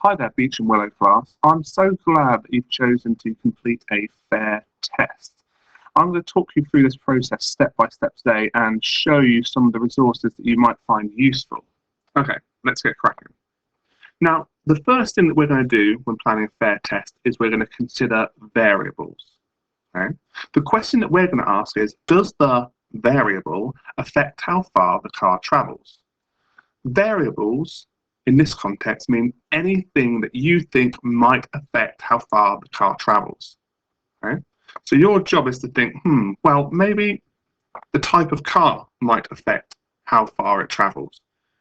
Hi there, Beech and Willow class. I'm so glad that you've chosen to complete a fair test. I'm going to talk you through this process step by step today and show you some of the resources that you might find useful. Okay, let's get cracking. Now, the first thing that we're going to do when planning a fair test is we're going to consider variables. Okay? The question that we're going to ask is, does the variable affect how far the car travels? Variables in this context mean anything that you think might affect how far the car travels. Okay? So your job is to think, well, maybe the type of car might affect how far it travels.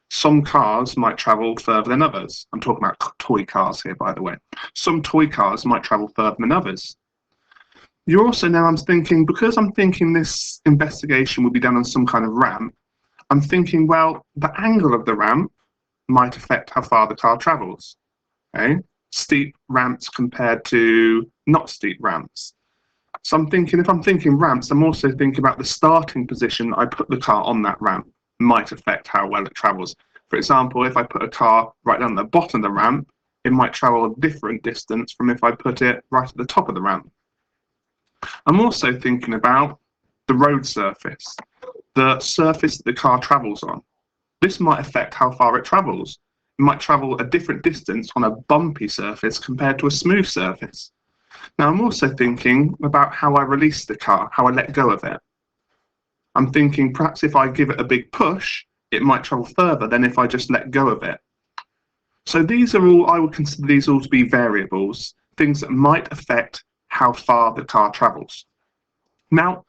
Some cars might travel further than others. I'm talking about toy cars here, by the way. Some toy cars might travel further than others. You're also now, I'm thinking, because I'm thinking this investigation will be done on some kind of ramp, I'm thinking, well, the angle of the ramp might affect how far the car travels. Okay? Steep ramps compared to not steep ramps. So I'm thinking, if I'm thinking ramps, I'm also thinking about the starting position I put the car on that ramp might affect how well it travels. For example, if I put a car right down the bottom of the ramp, it might travel a different distance from if I put it right at the top of the ramp. I'm also thinking about the road surface, the surface that the car travels on. This might affect how far it travels. It might travel a different distance on a bumpy surface compared to a smooth surface. Now, I'm also thinking about how I release the car, how I let go of it. I'm thinking perhaps if I give it a big push, it might travel further than if I just let go of it. So these are all, I would consider these all to be variables, things that might affect how far the car travels. Now,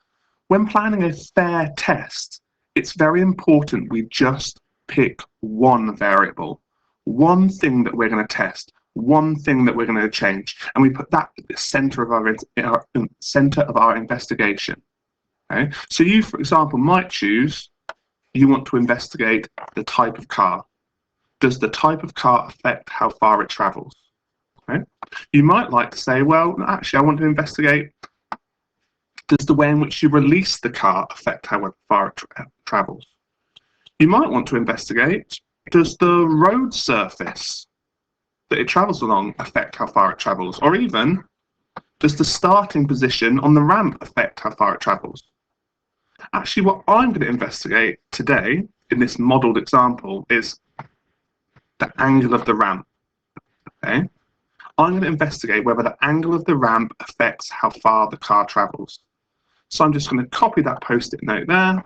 when planning a fair test, it's very important we just pick one variable, one thing that we're going to test, one thing that we're going to change, and we put that at the center of our investigation. Okay? So you, for example, might choose, you want to investigate the type of car. Does the type of car affect how far it travels? Okay? You might like to say, well, actually, I want to investigate, does the way in which you release the car affect how far it travels? You might want to investigate, does the road surface that it travels along affect how far it travels? Or even, does the starting position on the ramp affect how far it travels? Actually, what I'm going to investigate today in this modelled example is the angle of the ramp. Okay? I'm going to investigate whether the angle of the ramp affects how far the car travels. So I'm just going to copy that post-it note there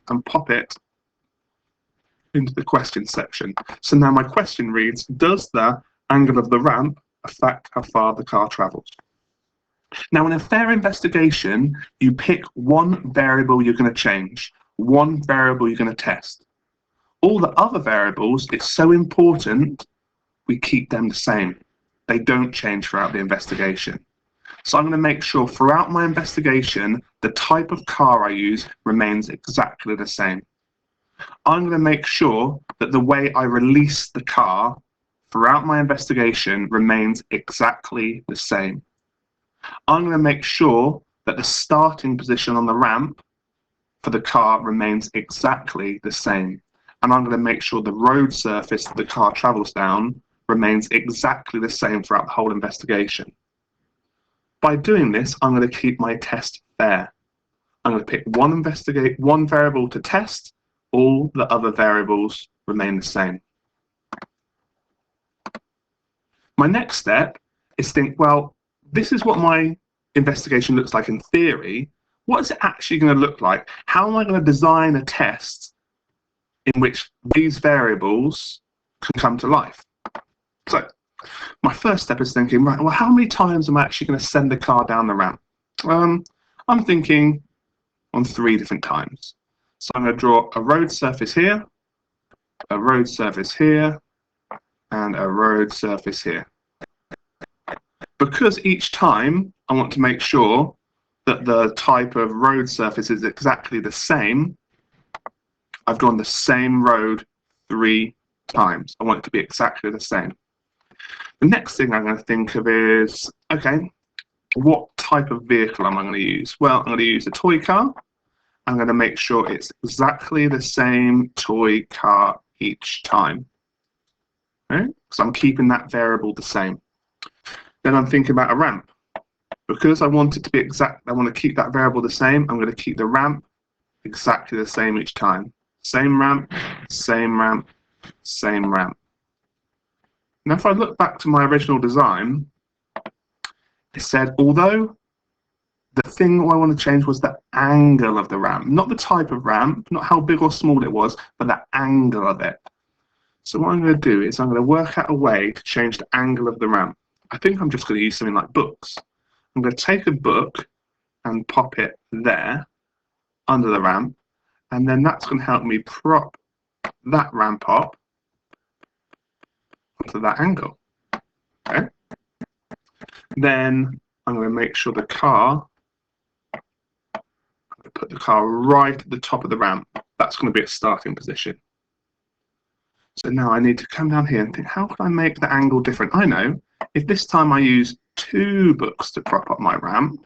and pop it into the question section. So now my question reads, does the angle of the ramp affect how far the car travels? Now, in a fair investigation, you pick one variable you're going to change, one variable you're going to test. All the other variables, it's so important we keep them the same. They don't change throughout the investigation. So I'm going to make sure throughout my investigation, the type of car I use remains exactly the same. I'm going to make sure that the way I release the car throughout my investigation remains exactly the same. I'm going to make sure that the starting position on the ramp for the car remains exactly the same. And I'm going to make sure the road surface that the car travels down remains exactly the same throughout the whole investigation. By doing this, I'm going to keep my test fair. I'm going to pick one variable to test, all the other variables remain the same. My next step is think, well, this is what my investigation looks like in theory. What is it actually going to look like? How am I going to design a test in which these variables can come to life? So my first step is thinking, right, well, how many times am I actually going to send the car down the ramp? I'm thinking on 3 different times. So I'm going to draw a road surface here, a road surface here, and a road surface here. Because each time I want to make sure that the type of road surface is exactly the same, I've drawn the same road 3 times. I want it to be exactly the same. The next thing I'm going to think of is, okay, what type of vehicle am I going to use? Well, I'm going to use a toy car. I'm going to make sure it's exactly the same toy car each time. Okay? So I'm keeping that variable the same. Then I'm thinking about a ramp. Because I want it to be exact, I want to keep that variable the same, I'm going to keep the ramp exactly the same each time. Same ramp, same ramp, same ramp. Now if I look back to my original design, it said, although the thing I want to change was the angle of the ramp, not the type of ramp, not how big or small it was, but the angle of it. So what I'm going to do is I'm going to work out a way to change the angle of the ramp. I think I'm just going to use something like books. I'm going to take a book and pop it there under the ramp, and then that's going to help me prop that ramp up onto that angle. Okay. Then I'm going to make sure the car, I'm going to put the car right at the top of the ramp. That's going to be its starting position. So now I need to come down here and think, how can I make the angle different? I know, if this time I use 2 books to prop up my ramp,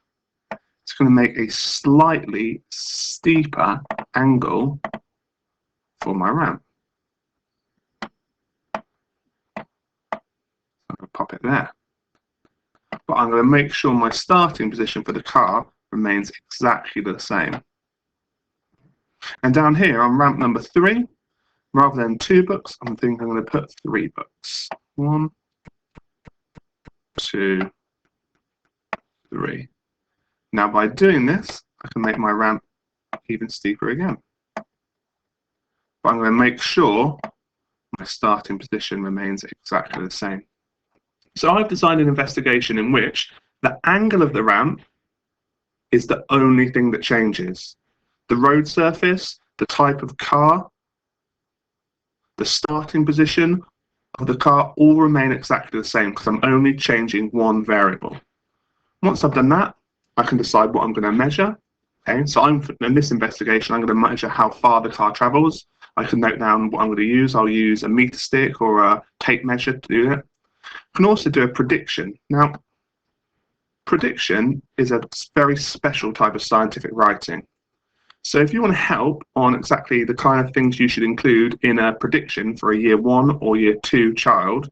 it's going to make a slightly steeper angle for my ramp. I'm going to pop it there. But I'm going to make sure my starting position for the car remains exactly the same. And down here on ramp number 3, rather than 2 books, I'm thinking I'm going to put 3 books. 1, 2, 3. Now by doing this, I can make my ramp even steeper again. But I'm going to make sure my starting position remains exactly the same. So I've designed an investigation in which the angle of the ramp is the only thing that changes. The road surface, the type of car, the starting position of the car all remain exactly the same because I'm only changing one variable. Once I've done that, I can decide what I'm going to measure. Okay, so in this investigation, I'm going to measure how far the car travels. I can note down what I'm going to use. I'll use a meter stick or a tape measure to do it. I can also do a prediction. Now, prediction is a very special type of scientific writing. So if you want to help on exactly the kind of things you should include in a prediction for a year 1 or year 2 child,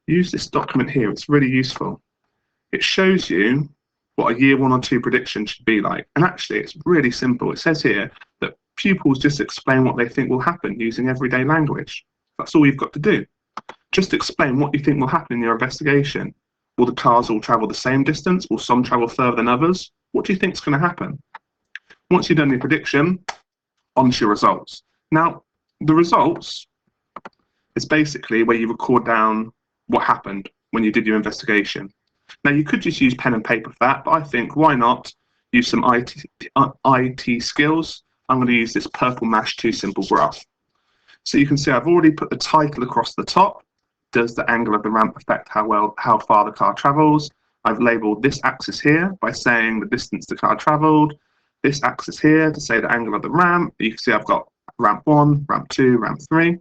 use this document here. It's really useful. It shows you what a year 1 or 2 prediction should be like. And actually, it's really simple. It says here that pupils just explain what they think will happen using everyday language. That's all you've got to do. Just explain what you think will happen in your investigation. Will the cars all travel the same distance? Will some travel further than others? What do you think is going to happen? Once you've done your prediction, on to your results. Now, the results is basically where you record down what happened when you did your investigation. Now, you could just use pen and paper for that, but I think, why not use some IT skills? I'm going to use this purple mash 2 simple graph. So you can see I've already put the title across the top. Does the angle of the ramp affect how far the car travels? I've labeled this axis here by saying the distance the car traveled. This axis here to say the angle of the ramp. You can see I've got ramp 1, ramp 2, ramp 3.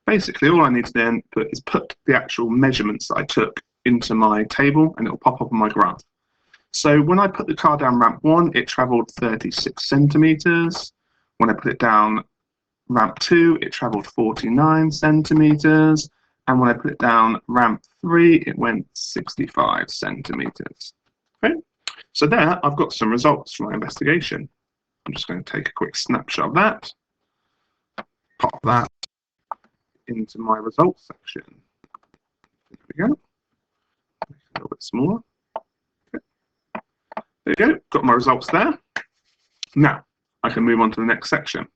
Basically, all I need to then is put the actual measurements that I took into my table, and it'll pop up on my graph. So when I put the car down ramp 1, it traveled 36 centimeters. When I put it down ramp 2, it traveled 49 centimeters. And when I put it down ramp 3, it went 65 centimeters. Okay. So there, I've got some results from my investigation. I'm just going to take a quick snapshot of that, pop that into my results section. There we go. Make it a little bit smaller. Okay. There you go. Got my results there. Now, I can move on to the next section.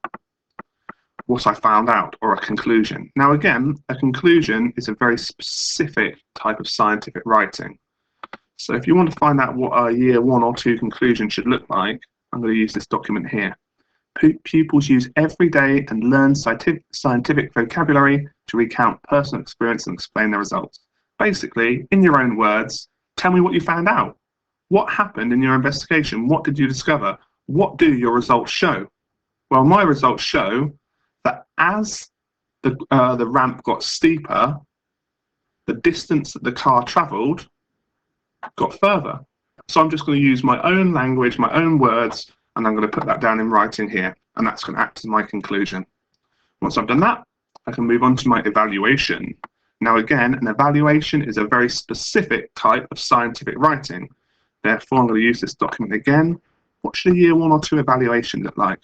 What I found out, or a conclusion. Now, again, a conclusion is a very specific type of scientific writing. So if you want to find out what a year 1 or 2 conclusion should look like, I'm going to use this document here. Pupils use everyday and learned scientific vocabulary to recount personal experience and explain their results. Basically, in your own words, tell me what you found out. What happened in your investigation? What did you discover? What do your results show? Well, my results show that as the ramp got steeper, the distance that the car travelled got further. So I'm just going to use my own language, my own words, and I'm going to put that down in writing here, and that's going to act as my conclusion. Once I've done that, I can move on to my evaluation. Now again, an evaluation is a very specific type of scientific writing. Therefore, I'm going to use this document again. What should a year 1 or 2 evaluation look like?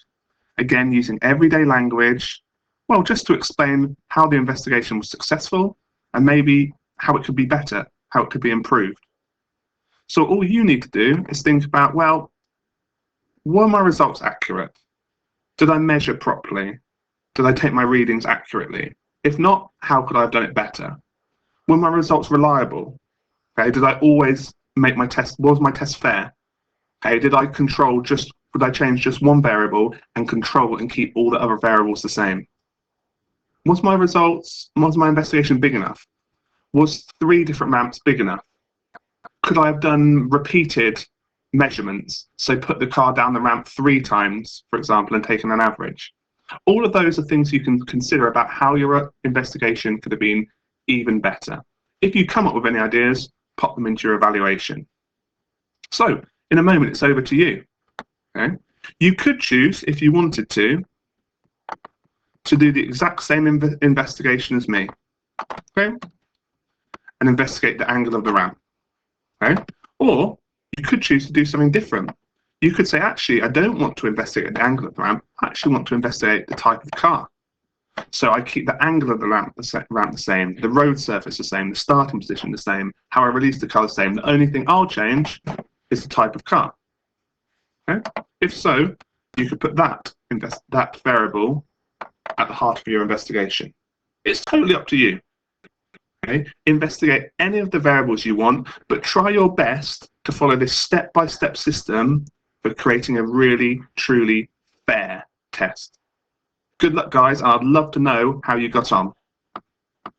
Again, using everyday language, well, just to explain how the investigation was successful and maybe how it could be better, how it could be improved. So all you need to do is think about, well, were my results accurate? Did I measure properly? Did I take my readings accurately? If not, how could I have done it better? Were my results reliable? Okay, did I always make my test, was my test fair? Okay, did I change just one variable and control and keep all the other variables the same? Was my investigation big enough? Was 3 different ramps big enough? Could I have done repeated measurements? So put the car down the ramp 3 times, for example, and taken an average. All of those are things you can consider about how your investigation could have been even better. If you come up with any ideas, pop them into your evaluation. So in a moment, it's over to you. Okay? You could choose, if you wanted to do the exact same investigation as me. Okay? And investigate the angle of the ramp. Okay? Or you could choose to do something different. You could say, actually, I don't want to investigate the angle of the ramp. I actually want to investigate the type of car. So I keep the angle of the ramp the same, the road surface the same, the starting position the same, how I release the car the same. The only thing I'll change is the type of car. Okay? If so, you could put that variable at the heart of your investigation. It's totally up to you. Okay? Investigate any of the variables you want, but try your best to follow this step-by-step system for creating a really, truly fair test. Good luck, guys. I'd love to know how you got on.